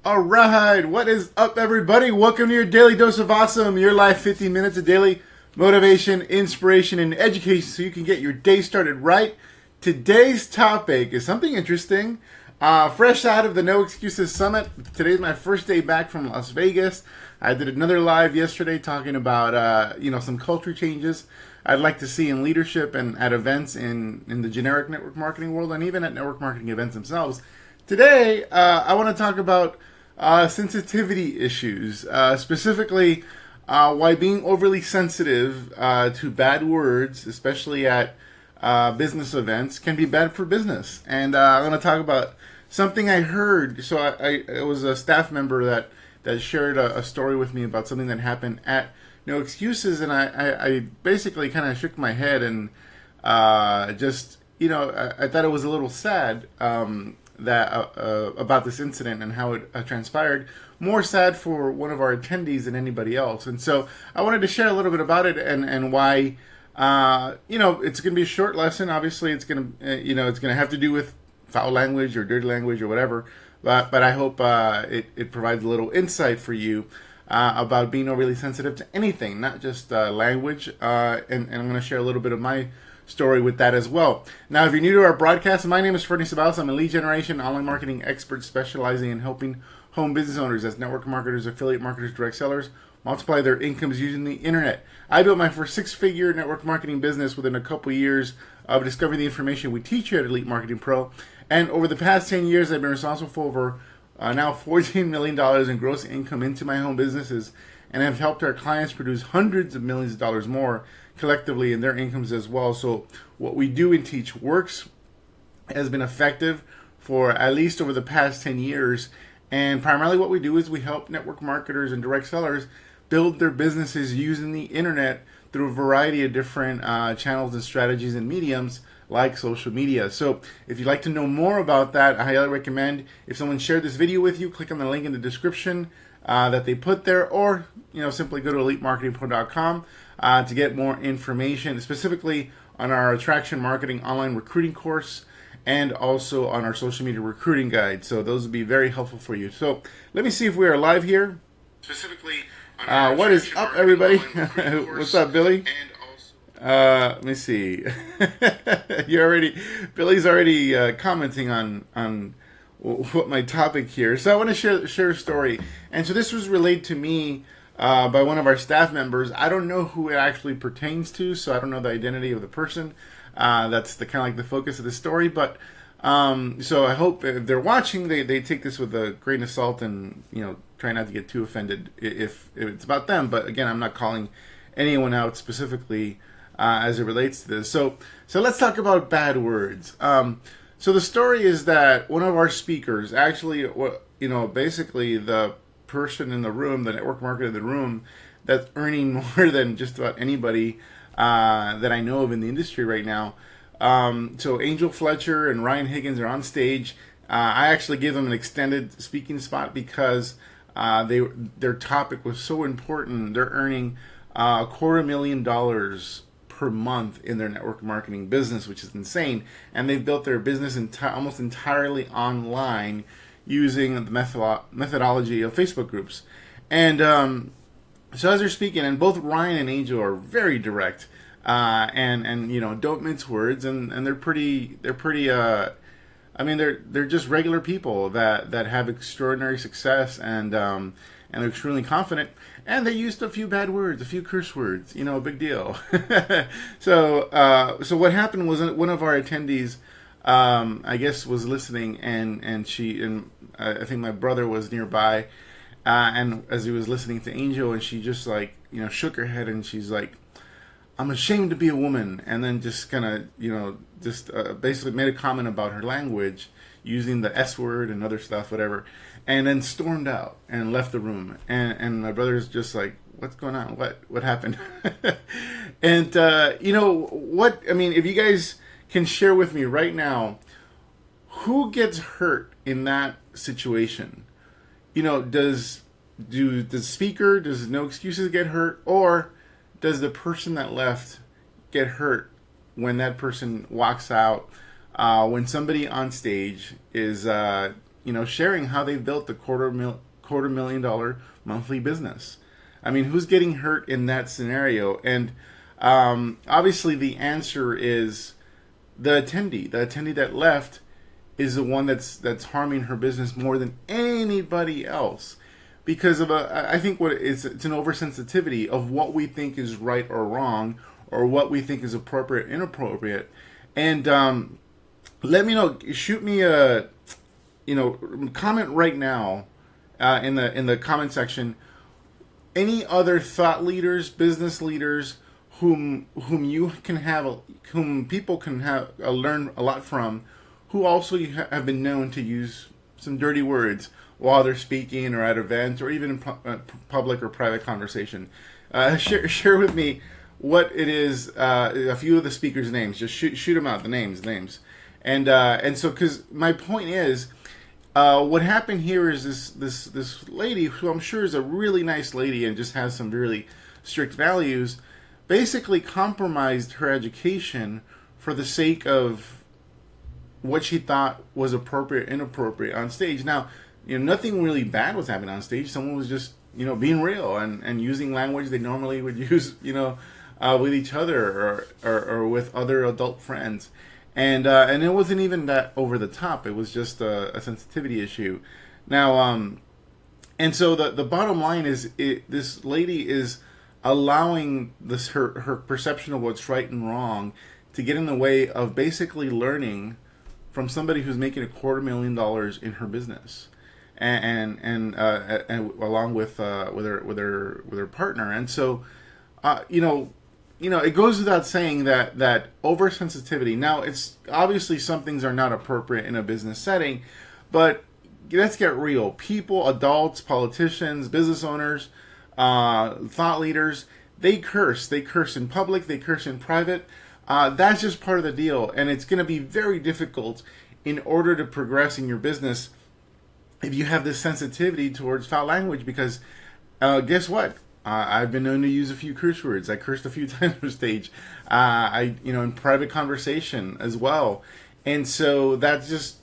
All right, what is up, everybody? Welcome to your daily dose of awesome, your life 15 minutes of daily motivation, inspiration, and education so you can get your day started right. Today's topic is something interesting. Fresh out of the No Excuses Summit, today's my first day back from Las Vegas. I did another live yesterday talking about some culture changes I'd like to see in leadership and at events in the generic network marketing world and even at network marketing events themselves. Today, I want to talk about sensitivity issues, specifically why being overly sensitive to bad words, especially at business events, can be bad for business. And I'm going to talk about something I heard. So it was a staff member that shared a story with me about something that happened at No Excuses, and I basically kind of shook my head and I thought it was a little sad. About this incident and how it transpired. More sad for one of our attendees than anybody else. And so I wanted to share a little bit about it and why, it's going to be a short lesson. Obviously, it's going to, it's going to have to do with foul language or dirty language or whatever. But I hope it provides a little insight for you about being overly sensitive to anything, not just language. And I'm going to share a little bit of my story with that as well. Now, if you're new to our broadcast, my name is Fernie Sabalos. I'm a lead generation online marketing expert specializing in helping home business owners as network marketers, affiliate marketers, direct sellers multiply their incomes using the internet. I built my first six-figure network marketing business within a couple years of discovering the information we teach here at Elite Marketing Pro. And over the past 10 years, I've been responsible for over now $14 million in gross income into my home businesses, and have helped our clients produce hundreds of millions of dollars more collectively in their incomes as well. So what we do and teach works, has been effective for at least over the past 10 years. And primarily what we do is we help network marketers and direct sellers build their businesses using the internet through a variety of different channels and strategies and mediums like social media. So if you'd like to know more about that, I highly recommend if someone shared this video with you, click on the link in the description that they put there, or simply go to elitemarketingpro.com to get more information, specifically on our attraction marketing online recruiting course and also on our social media recruiting guide. So those would be very helpful for you. So let me see if we are live here. Specifically, what is up, everybody? What's up, Billy? Let me see. Billy's already commenting on what my topic here. So I want to share a story. And so this was relayed to me by one of our staff members. I don't know who it actually pertains to, so I don't know the identity of the person. That's the kind of like the focus of the story. But so I hope if they're watching, they take this with a grain of salt and try not to get too offended if it's about them. But again, I'm not calling anyone out specifically as it relates to this. So let's talk about bad words. So the story is that one of our speakers, actually, basically the person in the room, the network marketer in the room, that's earning more than just about anybody that I know of in the industry right now. So Angel Fletcher and Ryan Higgins are on stage. I actually gave them an extended speaking spot because their topic was so important. They're earning $250,000 per month in their network marketing business, which is insane. And they've built their business almost entirely online using the methodology of Facebook groups. And so as they're speaking, and both Ryan and Angel are very direct and don't mince words, and they're pretty they're just regular people that have extraordinary success, and they're extremely confident, and they used a few bad words, a few curse words, a big deal. So what happened was one of our attendees, I guess, was listening, and I think my brother was nearby, and as he was listening to Angel, and she just shook her head, and she's like, "I'm ashamed to be a woman," and then just kind of basically made a comment about her language using the S word and other stuff, whatever, and then stormed out and left the room. And my brother's just like, "What's going on? What happened?" And if you guys can share with me right now, who gets hurt in that situation? Does the speaker, does No Excuses get hurt, or does the person that left get hurt when that person walks out? When somebody on stage is sharing how they've built the quarter million dollar monthly business. I mean, who's getting hurt in that scenario? And obviously, the answer is the attendee. The attendee that left is the one that's harming her business more than anybody else, because of I think it's an oversensitivity of what we think is right or wrong, or what we think is appropriate, inappropriate. And let me know. Shoot me a comment right now in the comment section. Any other thought leaders, business leaders, whom people can have learn a lot from, who also have been known to use some dirty words while they're speaking or at events or even in public or private conversation. Share with me what it is. A few of the speakers' names. Just shoot them out. The names. And so, because my point is, what happened here is this lady, who I'm sure is a really nice lady and just has some really strict values, basically compromised her education for the sake of what she thought was appropriate, inappropriate on stage. Now, nothing really bad was happening on stage. Someone was just, being real and using language they normally would use, with each other or with other adult friends. And it wasn't even that over the top. It was just a sensitivity issue. Now, and so the bottom line is, this lady is allowing her perception of what's right and wrong to get in the way of basically learning from somebody who's making $250,000 in her business, and along with her partner. And so, it goes without saying that oversensitivity. Now, it's obviously some things are not appropriate in a business setting, but let's get real. People, adults, politicians, business owners, thought leaders, they curse. They curse in public. They curse in private. That's just part of the deal, and it's going to be very difficult in order to progress in your business if you have this sensitivity towards foul language. Because guess what? I've been known to use a few curse words. I cursed a few times on stage. In private conversation as well, and so that's just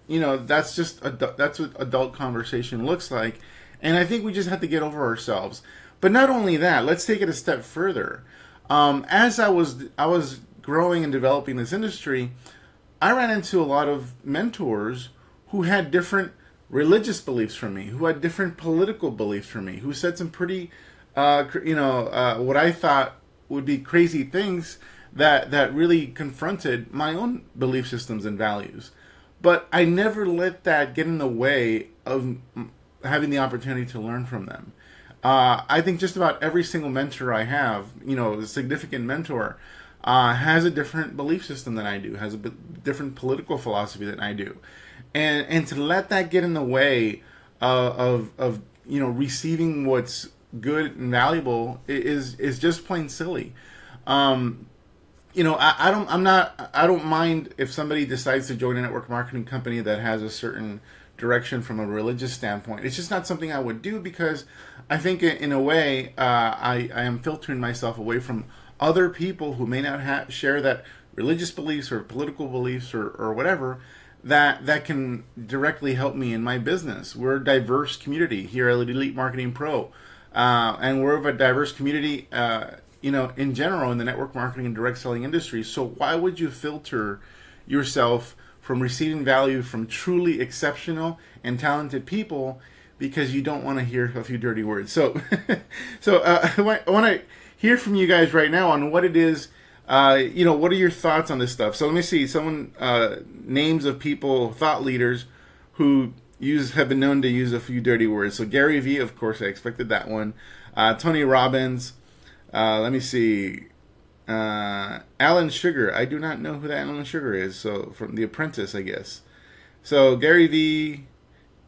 that's what adult conversation looks like. And I think we just have to get over ourselves. But not only that, let's take it a step further. As I was growing and developing this industry, I ran into a lot of mentors who had different religious beliefs from me, who had different political beliefs from me, who said some pretty, what I thought would be crazy things that really confronted my own belief systems and values. But I never let that get in the way of having the opportunity to learn from them. I think just about every single mentor I have, a significant mentor, has a different belief system than I do, has a different political philosophy than I do. And to let that get in the way of receiving what's good and valuable is just plain silly. I don't mind if somebody decides to join a network marketing company that has a certain direction from a religious standpoint. It's just not something I would do, because I think in a way I am filtering myself away from other people who may not share that religious beliefs or political beliefs or whatever that can directly help me in my business. We're a diverse community here at Elite Marketing Pro, and we're of a diverse community in general in the network marketing and direct selling industry. So why would you filter yourself from receiving value from truly exceptional and talented people because you don't want to hear a few dirty words? So, I want to hear from you guys right now on what it is. What are your thoughts on this stuff? So let me see. Someone names of people, thought leaders, who have been known to use a few dirty words. So Gary Vee, of course, I expected that one. Tony Robbins. Let me see. Alan Sugar. I do not know who that Alan Sugar is. So from The Apprentice, I guess. So Gary Vee.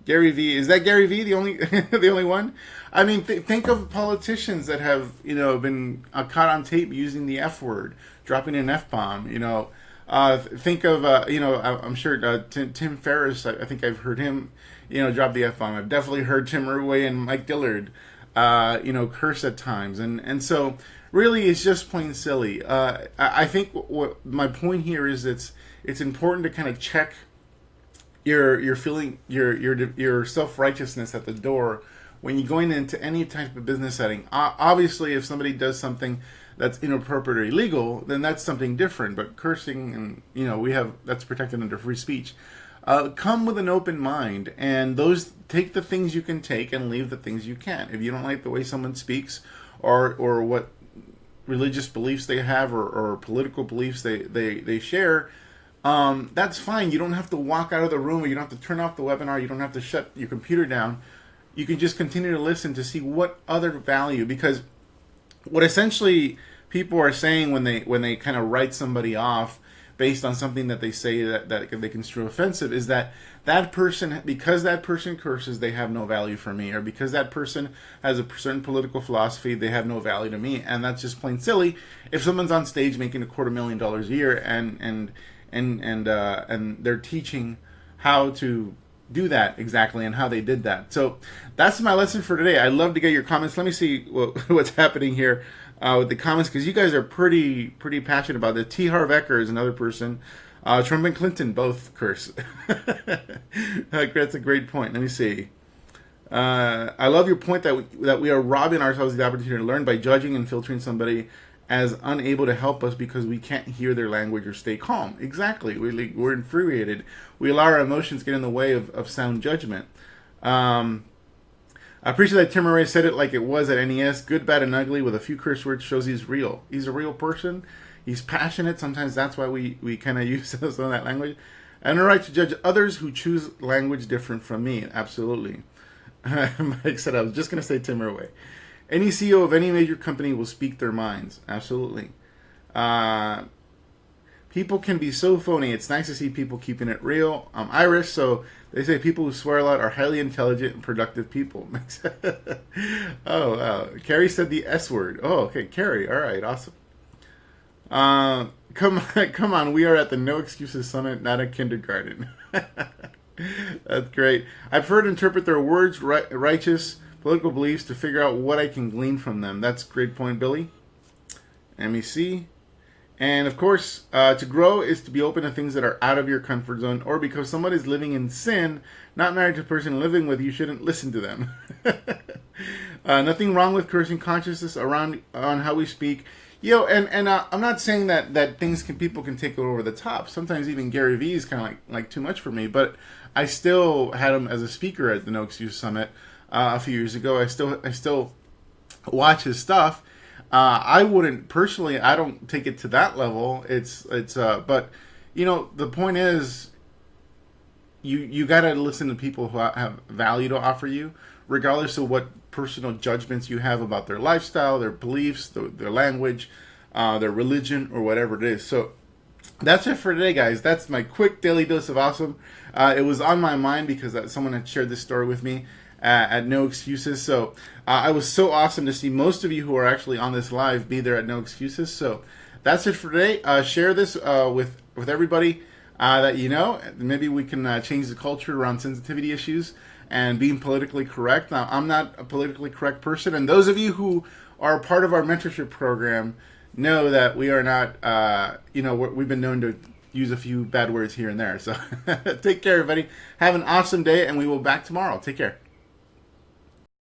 Is that Gary Vee the only the only one? I mean, think of politicians that have been caught on tape using the F word, dropping an F bomb. Think of I'm sure Tim Ferriss. I think I've heard him drop the F bomb. I've definitely heard Tim Irway and Mike Dillard curse at times, and so really it's just plain silly. I think what my point here is it's important to kind of check you're feeling your self righteousness at the door when you're going into any type of business setting. Obviously, if somebody does something that's inappropriate or illegal, then that's something different. But cursing, and that's protected under free speech. Come with an open mind, and take the things you can take and leave the things you can't. If you don't like the way someone speaks, or what religious beliefs they have, or political beliefs they share, that's fine. You don't have to walk out of the room, or you don't have to turn off the webinar. You don't have to shut your computer down. You can just continue to listen to see what other value, because what essentially people are saying when they kind of write somebody off based on something that they say that they construe offensive, is that person, because that person curses, they have no value for me, or because that person has a certain political philosophy, they have no value to me. And that's just plain silly. If someone's on stage making $250,000 a year and they're teaching how to do that exactly and how they did that. So that's my lesson for today. I'd love to get your comments. Let me see what's happening here with the comments, because you guys are pretty passionate about it. T. Harv Eker is another person. Trump and Clinton both curse. That's a great point. Let me see. I love your point that we are robbing ourselves of the opportunity to learn by judging and filtering somebody as unable to help us because we can't hear their language or stay calm. Exactly. We're infuriated. We allow our emotions get in the way of sound judgment. I appreciate that Tim Ray said it like it was at NES. Good, bad, and ugly with a few curse words shows he's real. He's a real person. He's passionate. Sometimes that's why we kind of use some of that language. And a right to judge others who choose language different from me. Absolutely. Mike said, I was just going to say Tim Ray. Any CEO of any major company will speak their minds. Absolutely. People can be so phony. It's nice to see people keeping it real. I'm Irish, so they say people who swear a lot are highly intelligent and productive people. Oh, wow. Carrie said the S word. Oh, okay. Carrie. All right. Awesome. Come on. We are at the No Excuses Summit, not a kindergarten. That's great. I prefer to interpret their words, righteous political beliefs, to figure out what I can glean from them. That's a great point, Billy. Let me see. And of course, to grow is to be open to things that are out of your comfort zone, or because somebody's living in sin, not married to the person living with, you shouldn't listen to them. Nothing wrong with cursing consciousness on how we speak. And I'm not saying that people can take it over the top. Sometimes even Gary Vee is kind of like too much for me, but I still had him as a speaker at the No Excuse Summit a few years ago. I still watch his stuff. I wouldn't personally. I don't take it to that level. But the point is, you got to listen to people who have value to offer you, regardless of what personal judgments you have about their lifestyle, their beliefs, their language, their religion, or whatever it is. So that's it for today, guys. That's my quick daily dose of awesome. It was on my mind because someone had shared this story with me at No Excuses. So it was so awesome to see most of you who are actually on this live be there at No Excuses. So that's it for today. Share this with everybody that you know. Maybe we can change the culture around sensitivity issues and being politically correct. Now, I'm not a politically correct person, and those of you who are part of our mentorship program know that we are not, we've been known to use a few bad words here and there. So take care, everybody. Have an awesome day, and we will be back tomorrow. Take care.